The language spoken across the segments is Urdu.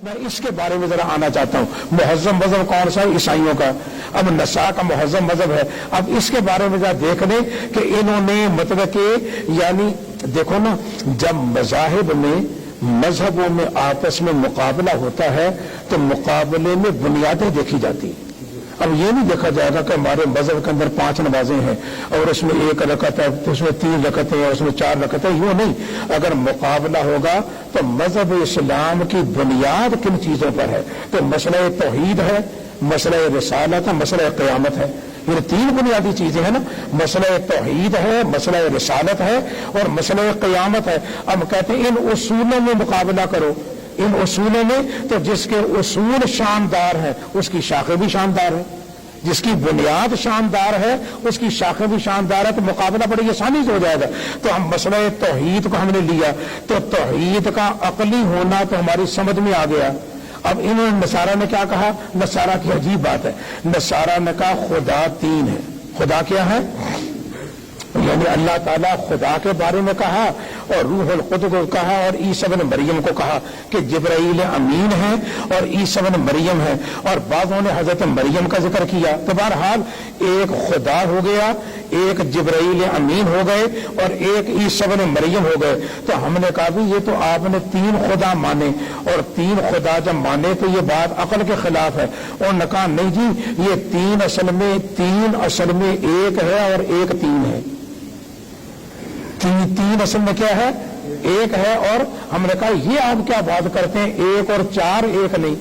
میں اس کے بارے میں ذرا آنا چاہتا ہوں. مہذب مذہب کون سا ہے؟ عیسائیوں کا. اب نصارہ کا مہذب مذہب ہے. اب اس کے بارے میں ذرا دیکھ لیں کہ انہوں نے مطلب کہ یعنی دیکھو نا، جب مذاہب میں مذہبوں میں آپس میں مقابلہ ہوتا ہے تو مقابلے میں بنیادیں دیکھی جاتی ہیں. اب یہ نہیں دیکھا جائے گا کہ ہمارے مذہب کے اندر 5 نمازیں ہیں اور اس میں 1 رکعت ہے، اس میں 3 رکعتیں ہیں، اس میں 4 رکعتیں. یوں نہیں. اگر مقابلہ ہوگا تو مذہب اسلام کی بنیاد کن چیزوں پر ہے؟ تو مسئلہ توحید ہے، مسئلہ رسالت ہے، مسئلہ قیامت ہے. یہ 3 بنیادی چیزیں ہیں نا. مسئلہ توحید ہے، مسئلہ رسالت ہے اور مسئلہ قیامت ہے. اب کہتے ہیں ان اصولوں میں مقابلہ کرو. ان اصولوں میں تو جس کے اصول شاندار ہیں اس کی شاخیں بھی شاندار ہیں، جس کی بنیاد شاندار ہے اس کی شاخیں بھی شاندار ہے. تو مقابلہ بڑی آسانی سے ہو جائے گا. تو ہم مسئلہ توحید کو ہم نے لیا تو توحید کا عقلی ہونا تو ہماری سمجھ میں آ گیا. اب انہوں نے نصارہ نے کیا کہا؟ نصارہ کی عجیب بات ہے. نصارہ نے کہا خدا 3 ہے. خدا کیا ہے؟ یعنی اللہ تعالیٰ خدا کے بارے میں کہا اور روح القدس کو کہا اور عیسی بن مریم کو کہا کہ جبرائیل امین ہے اور عیسی بن مریم ہے. اور بعضوں نے حضرت مریم کا ذکر کیا. تو بہرحال ایک خدا ہو گیا، ایک جبرائیل امین ہو گئے اور ایک عیسی بن مریم ہو گئے. تو ہم نے کہا بھی یہ تو آپ نے 3 خدا مانے اور 3 خدا جب مانے تو یہ بات عقل کے خلاف ہے. اور نے کہا نہیں جی، یہ 3 اصل میں 1 ہے اور 1 3 ہے. 3 اصل میں کیا ہے؟ 1 ہے. اور ہم نے کہا یہ آپ کیا بات کرتے ہیں؟ 1 اور 4 1 نہیں،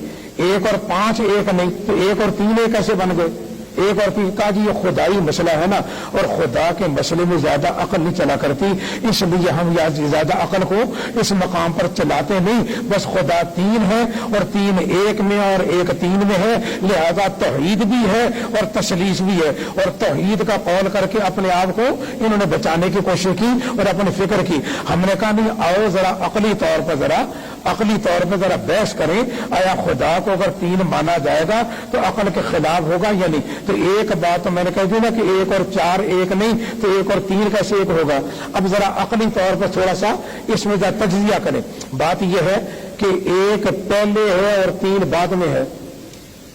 1 اور 5 1 نہیں، تو 1 اور 3 1 کیسے بن گئے؟ 1 اور 3 کہا جی یہ خدائی مسئلہ ہے نا اور خدا کے مسئلے میں زیادہ عقل نہیں چلا کرتی، اس لیے ہم زیادہ عقل کو اس مقام پر چلاتے نہیں. بس خدا 3 ہے اور 3 1 میں اور 1 3 میں ہے. لہذا توحید بھی ہے اور تثلیث بھی ہے. اور توحید کا قول کر کے اپنے آپ کو انہوں نے بچانے کی کوشش کی اور اپنی فکر کی. ہم نے کہا نہیں، آؤ ذرا عقلی طور پر ذرا بحث کریں. آیا خدا کو اگر 3 مانا جائے گا تو عقل کے خلاف ہوگا یا نہیں؟ تو ایک بات تو میں نے کہہ دی نا کہ 1 اور 4 1 نہیں، تو 1 اور 3 کیسے 1 ہوگا؟ اب ذرا عقلی طور پر تھوڑا سا اس میں ذرا تجزیہ کریں. بات یہ ہے کہ 1 پہلے ہے اور 3 بعد میں ہے.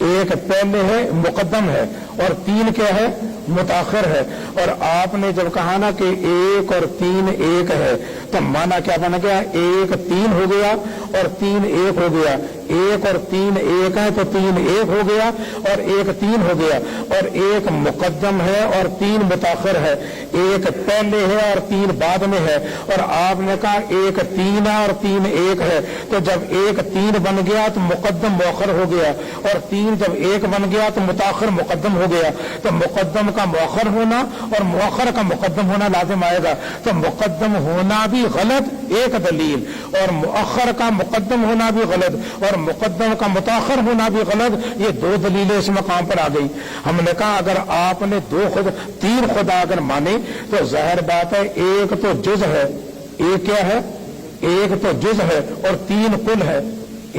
1 پہلے ہے، مقدم ہے، اور 3 کیا ہے؟ متاخر ہے. اور آپ نے جب کہا نا کہ 1 اور 3 1 ہے تو مانا کیا بنا گیا؟ 1 3 ہو گیا اور 3 1 ہو گیا. 1 اور 3 1 ہے تو 3 1 ہو گیا اور 1 3 ہو گیا. اور 1 مقدم ہے اور 3 متاخر ہے. 1 پہلے ہے اور 3 بعد میں ہے. اور آپ نے کہا 1 3 ہے اور 3 1 ہے. تو جب 1 3 بن گیا تو مقدم مؤخر ہو گیا اور 3 جب 1 بن گیا تو متاخر مقدم ہو گیا. تو مقدم کا مؤخر ہونا اور مؤخر کا مقدم ہونا لازم آئے گا. تو مقدم ہونا بھی غلط ایک دلیل، اور مؤخر کا مقدم ہونا بھی غلط اور مقدم کا متاخر ہونا بھی غلط. یہ 2 دلیلیں اس مقام پر آ گئی. ہم نے کہا اگر آپ نے 3 خدا اگر مانے تو ظاہر بات ہے 1 تو جز ہے. 1 کیا ہے؟ 1 تو جز ہے اور 3 کل ہے.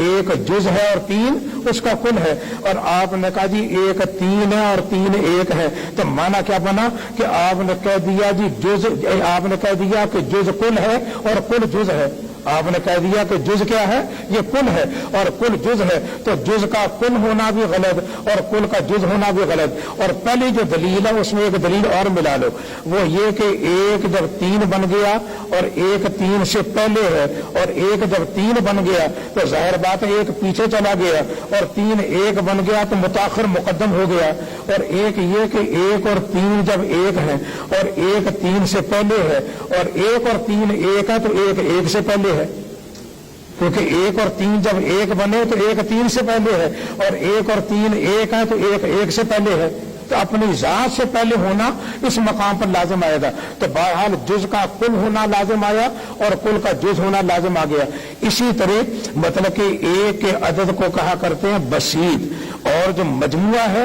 1 جز ہے اور 3 اس کا کل ہے. اور آپ نے کہا جی 1 3 ہے اور 3 1 ہے. تو مانا کیا بنا کہ آپ نے کہہ دیا جی جز، آپ نے کہہ دیا کہ جز کل ہے اور کل جز ہے. آپ نے کہہ دیا کہ جز کیا ہے؟ یہ کل ہے اور کل جز ہے. تو جز کا کل ہونا بھی غلط اور کل کا جز ہونا بھی غلط. اور پہلی جو دلیل ہے اس میں ایک دلیل اور ملا لو، وہ یہ کہ 1 جب 3 بن گیا اور 1 3 سے پہلے ہے اور 1 جب 3 بن گیا تو ظاہر بات ہے 1 پیچھے چلا گیا اور 3 1 بن گیا تو متاخر مقدم ہو گیا. اور ایک یہ کہ 1 اور 3 جب 1 ہے اور 1 3 سے پہلے ہے اور 1 اور 3 1 ہے تو 1 1 سے پہلے ہے، کیونکہ 1 اور 3 جب 1 بنے تو 1 3 سے پہلے ہے اور 1 اور 3 1 ہے تو 1 1 سے پہلے ہے. تو اپنی ذات سے پہلے ہونا اس مقام پر لازم آئے گا. تو بہرحال جز کا کل ہونا لازم آیا اور کل کا جز ہونا لازم آ گیا. اسی طرح مطلب کہ 1 کے عدد کو کہا کرتے ہیں بسیط اور جو مجموعہ ہے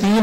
3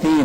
3,